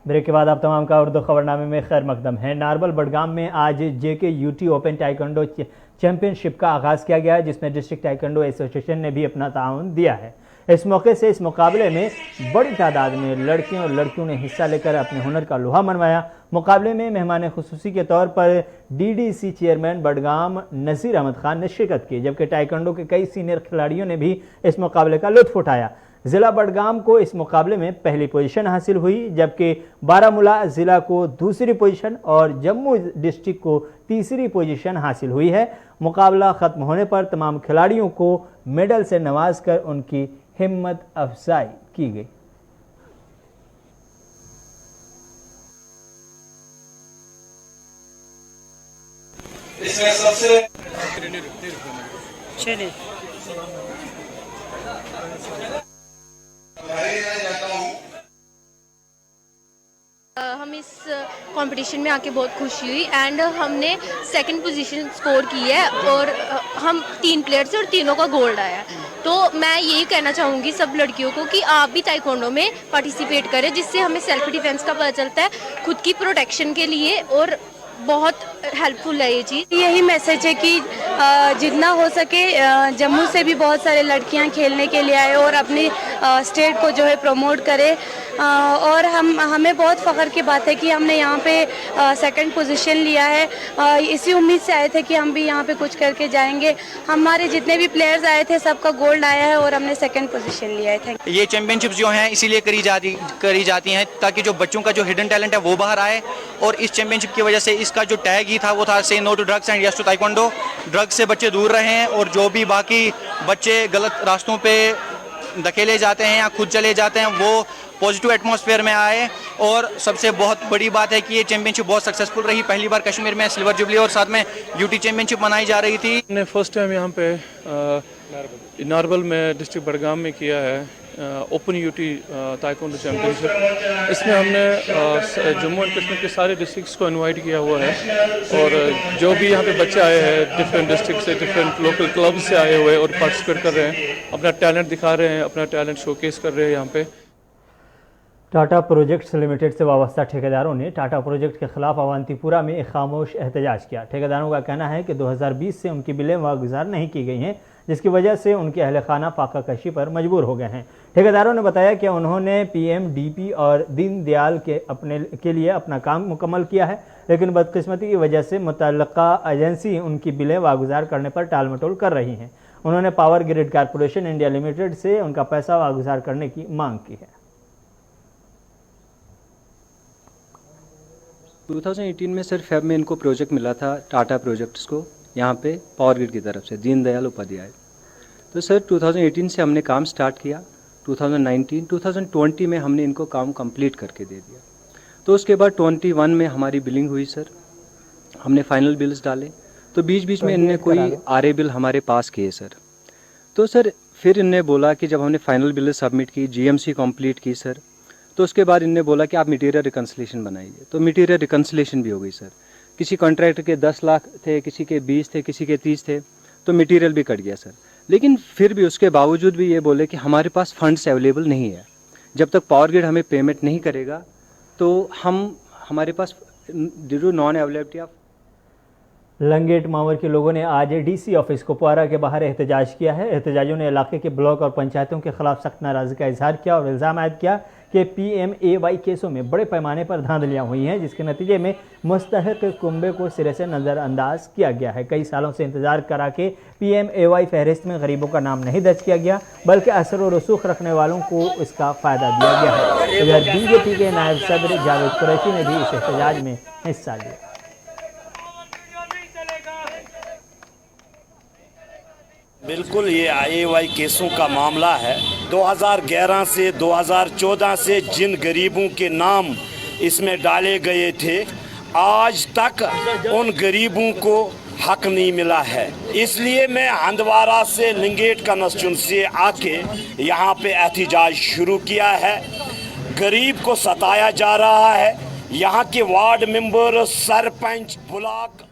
Break के बाद आप तमाम का उर्दू खबरनामे में खैर मकदम है। नारबल बडगाम में आज जेके यूटी ओपन टाइकोंडो चैंपियनशिप का आगाज़ किया गया, जिसमें डिस्ट्रिक्ट टाइकोंडो एसोसिएशन ने भी अपना ताउन दिया है। इस मौके से इस मुकाबले में बड़ी तादाद में लड़कियों और लड़कियों ने हिस्सा लेकर अपने हुनर का लोहा मनवाया। मुकाबले में मेहमान खुसूसी के तौर पर डीडीसी चेयरमैन बडगाम नज़ीर अहमद खान ने शिरकत की, जबकि टाइकोंडो के कई सीनियर खिलाड़ियों ने भी इस मुकाबले का लुत्फ उठाया। ज़िला बडगाम को इस मुकाबले में पहली पोजीशन हासिल हुई, जबकि बारामूला ज़िला को दूसरी पोजीशन और जम्मू डिस्ट्रिक्ट को तीसरी पोजीशन हासिल हुई है। मुकाबला ख़त्म होने पर तमाम खिलाड़ियों को मेडल से नवाज कर उनकी हिम्मत अफजाई की गई। इसमें सबसे चलिए हम इस कंपटीशन में आके बहुत खुशी हुई एंड हमने सेकंड पोजीशन स्कोर की है और हम 3 प्लेयर्स थे और तीनों का गोल्ड आया। तो मैं यही कहना चाहूँगी सब लड़कियों को कि आप भी ताइक्वांडो में पार्टिसिपेट करें, जिससे हमें सेल्फ डिफेंस का पता चलता है, खुद की प्रोटेक्शन के लिए, और बहुत हेल्पफुल है ये चीज़। यही मैसेज है कि जितना हो सके जम्मू से भी बहुत सारे लड़कियां खेलने के लिए आए और अपनी स्टेट को जो है प्रमोट करें। और हमें बहुत फ़ख्र की बात है कि हमने यहाँ पे सेकंड पोजीशन लिया है। इसी उम्मीद से आए थे कि हम भी यहाँ पे कुछ करके जाएंगे। हमारे जितने भी प्लेयर्स आए थे सबका गोल्ड आया है और हमने सेकंड पोजीशन लिया है। Thank you. ये चैंपियनशिप्स जो हैं इसीलिए करी जाती हैं ताकि जो बच्चों का जो हिडन टैलेंट है वो बाहर आए, और इस चैंपियनशिप की वजह से इसका जो टैग ही था वो था से no to drugs and yes to taekwondo. Drugs से बच्चे दूर रहें और जो भी बाकी बच्चे गलत रास्तों पे धकेले जाते हैं या खुद चले जाते हैं वो पॉजिटिव एटमॉस्फेयर में आए। और सबसे बहुत बड़ी बात है कि ये चैंपियनशिप बहुत सक्सेसफुल रही। पहली बार कश्मीर में सिल्वर जुबली और साथ में यूटी चैंपियनशिप मनाई जा रही थी। हमने फर्स्ट टाइम यहाँ पे नारबल में डिस्ट्रिक्ट बडगाम में किया है ओपन यूटी ताइक्वांडो चैंपियनशिप। इसमें हमने जम्मू एंड कश्मीर के सारे डिस्ट्रिक्ट्स को इनवाइट किया हुआ है, और जो भी यहाँ पे बच्चे आए हैं डिफरेंट डिस्ट्रिक्ट से, डिफरेंट लोकल क्लब से आए हुए और पार्टिसिपेट कर रहे हैं, अपना टैलेंट दिखा रहे हैं, अपना टैलेंट शोकेस कर रहे हैं यहाँ पे। टाटा प्रोजेक्ट्स लिमिटेड से वाबस्ता ठेकेदारों ने टाटा प्रोजेक्ट के खिलाफ अवंतीपुरा में एक खामोश एहतजाज किया। ठेकेदारों का कहना है कि 2020 से उनकी बिलें वागुजार नहीं की गई हैं, जिसकी वजह से उनके अहल खाना फाका कशी पर मजबूर हो गए हैं। ठेकेदारों ने बताया कि उन्होंने पीएमडीपी और दीनदयाल के लिए अपना काम मुकम्मल किया है, लेकिन बदकिस्मती की वजह से मुतल्लका एजेंसी उनकी बिलें वागुजार करने पर टाल मटोल कर रही हैं। उन्होंने power grid corporation India limited से उनका पैसा वागुजार करने की मांग की है। 2018 में सर फेब में इनको प्रोजेक्ट मिला था टाटा प्रोजेक्ट्स को, यहाँ पे पावर ग्रिड की तरफ से दीनदयाल उपाध्याय। तो सर 2018 से हमने काम स्टार्ट किया, 2020 में हमने इनको काम कंप्लीट करके दे दिया। तो उसके बाद 21 में हमारी बिलिंग हुई सर, हमने फाइनल बिल्स डाले। तो बीच में इनने कोई आरए बिल हमारे पास किए सर। तो सर फिर इनने बोला कि जब हमने फाइनल बिल सबमिट की, जीएमसी कंप्लीट की सर, तो उसके बाद इनने बोला कि आप मटेरियल रिकन्सिलेशन बनाइए। तो मटेरियल रिकन्सिलेशन भी हो गई सर। किसी कॉन्ट्रैक्टर के 10 लाख थे, किसी के 20 थे, किसी के 30 थे, तो मटेरियल भी कट गया सर। लेकिन फिर भी उसके बावजूद भी ये बोले कि हमारे पास फंड्स अवेलेबल नहीं है, जब तक पावर ग्रिड हमें पेमेंट नहीं करेगा तो हमारे पास ड्यू नॉन अवेलेबिलिटी ऑफ। लंगेट मावर के लोगों ने आज डीसी ऑफिस कुपवारा के बाहर एहतजाज किया है। एहतजाजियों ने इलाके के ब्लॉक और पंचायतों के खिलाफ सख्त नाराज़गी का इजहार किया और इल्ज़ाम आयद किया कि PMAY केसों में बड़े पैमाने पर धांधलियां हुई हैं, जिसके नतीजे में मुस्तहक कुंबे को सिरे से नज़रअंदाज किया गया है। कई सालों से इंतजार करा के PMAY फहरिस्त में गरीबों का नाम नहीं दर्ज किया गया, बल्कि असर और रसूख रखने वालों को इसका फ़ायदा दिया गया है। इधर BJP के नायब सदर जावेद कुरैशी ने भी इस एहतजाज में हिस्सा लिया। बिल्कुल ये AY केसों का मामला है। 2011 से 2014 से जिन गरीबों के नाम इसमें डाले गए थे, आज तक उन गरीबों को हक नहीं मिला है। इसलिए मैं हंदवारा से लिंगेट कंस्टिट्यूंसी से आके यहाँ पे एहतजाज शुरू किया है। गरीब को सताया जा रहा है। यहाँ के वार्ड मेंबर, सरपंच, ब्लॉक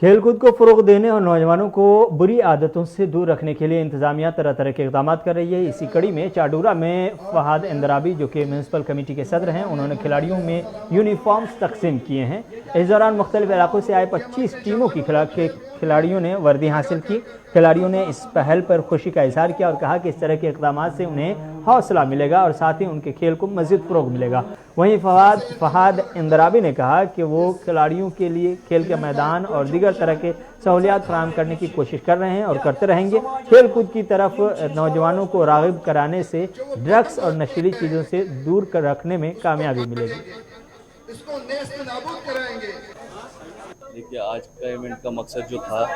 खेलकूद को फ़रोग़ देने और नौजवानों को बुरी आदतों से दूर रखने के लिए इंतज़ामिया तरह तरह के इक़दाम कर रही है। इसी कड़ी में चाडूरा में फ़हाद इंदराबी, जो कि म्यूनसिपल कमेटी के सदर हैं, उन्होंने खिलाड़ियों में यूनिफॉर्म्स तकसीम किए हैं। इस दौरान मुख्तलिफ इलाकों से आए 25 टीमों की खिलाड़ियों ने वर्दी हासिल की। खिलाड़ियों ने इस पहल पर खुशी का इजहार किया और कहा कि इस तरह के इक़दाम से उन्हें हौसला मिलेगा और साथ ही उनके खेल को मज़ीद फ़रोग़ मिलेगा। वहीं फ़हाद इंदराबी ने कहा कि वो खिलाड़ियों के लिए खेल के मैदान और दीगर तरह के सहूलियात फराहम करने की कोशिश कर रहे हैं और करते रहेंगे। खेल कूद की तरफ नौजवानों को राग़िब कराने से ड्रग्स और नशीली चीज़ों से दूर कर रखने में कामयाबी मिलेगी। इसको नेस्तनाबूद कराएंगे। देखिए, आज का इवेंट का मकसद जो था,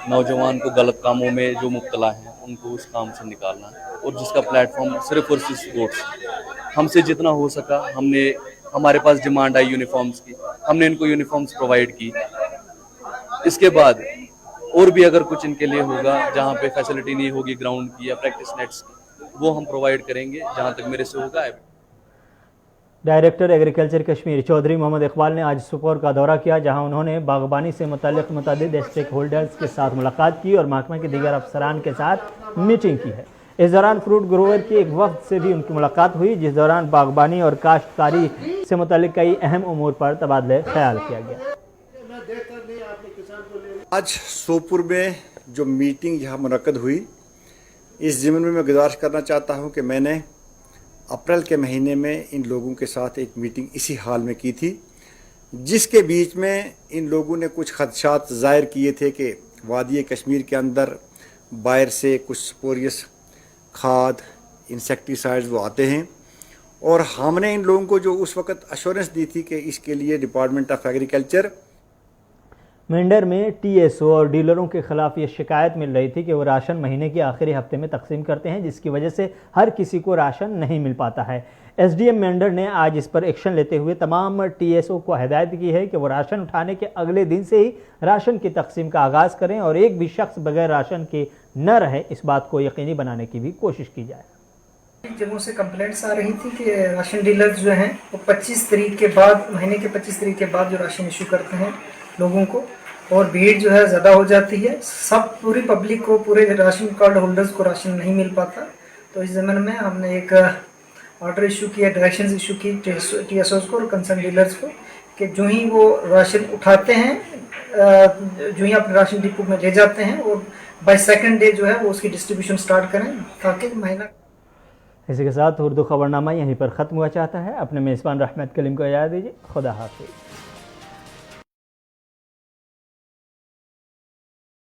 नौजवान को गलत कामों में जो मुब्तला हैं उनको उस काम से निकालना है, और जिसका प्लेटफॉर्म सिर्फ और सिर्फ स्पोर्ट्स। हमसे जितना हो सका हमारे पास डिमांड आई यूनिफॉर्म्स की, हमने इनको यूनिफॉर्म्स प्रोवाइड की। इसके बाद और भी अगर कुछ इनके लिए होगा, जहाँ पे फैसिलिटी नहीं होगी ग्राउंड की या प्रैक्टिस नेट्स की, वो हम प्रोवाइड करेंगे जहाँ तक मेरे से होगा। डायरेक्टर एग्रीकल्चर कश्मीर चौधरी मोहम्मद इकबाल ने आज सुपोर का दौरा किया, जहां उन्होंने बागबानी से मुताल्लिक़ मुतअद्दिद स्टेक होल्डर्स के साथ मुलाकात की और महकमे के दीगर अफसरान के साथ मीटिंग की है। इस दौरान फ्रूट ग्रोवर की एक वफ्द से भी उनकी मुलाकात हुई, जिस दौरान बागबानी और काश्तकारी से मुताल्लिक़ कई अहम उमूर पर तबादले ख्याल किया गया। आज सोपुर में जो मीटिंग यहाँ मुनक्कद हुई, इस ज़िम्मे में मैं गुजारिश करना चाहता हूँ कि मैंने अप्रैल के महीने में इन लोगों के साथ एक मीटिंग इसी हाल में की थी, जिसके बीच में इन लोगों ने कुछ खदशात ज़ाहिर किए थे कि वादी कश्मीर के अंदर बाहर से कुछ स्पोरियस खाद, इंसेक्टिसाइड्स वो आते हैं, और हमने इन लोगों को जो उस वक़्त अश्योरेंस दी थी कि इसके लिए डिपार्टमेंट ऑफ एग्रीकल्चर मेंढर में TSO और डीलरों के खिलाफ ये शिकायत मिल रही थी कि वो राशन महीने के आखिरी हफ्ते में तकसीम करते हैं, जिसकी वजह से हर किसी को राशन नहीं मिल पाता है। SDM मेंढर ने आज इस पर एक्शन लेते हुए तमाम TSO को हिदायत की है कि वो राशन उठाने के अगले दिन से ही राशन की तकसीम का आगाज़ करें और एक भी शख्स बगैर राशन के न रहे, इस बात को यकीनी बनाने की भी कोशिश की जाए। जगहों से कंप्लेंट्स आ रही थी कि राशन डीलर्स जो हैं वो 25 तारीख के बाद, महीने के 25 तारीख के बाद जो राशन इशू करते हैं लोगों को, और भीड़ जो है ज़्यादा हो जाती है। पूरी पब्लिक को, पूरे राशन कार्ड होल्डर्स को राशन नहीं मिल पाता। तो इस ज़माने में हमने एक ऑर्डर इशू किया, डायरेक्शंस इशू की TSOs को और कंसर्न डीलर्स को कि जो ही वो राशन उठाते हैं, जो ही अपने राशन डिपो में ले जाते हैं, और बाय सेकंड डे जो है वो उसकी डिस्ट्रीब्यूशन स्टार्ट करें, ताकि महीना। इसी के साथ उर्दू खबरनामा यहीं पर ख़त्म हुआ चाहता है। अपने मेज़बान रहमत कलीम को इजाज़त दीजिए। खुदा हाफिज़।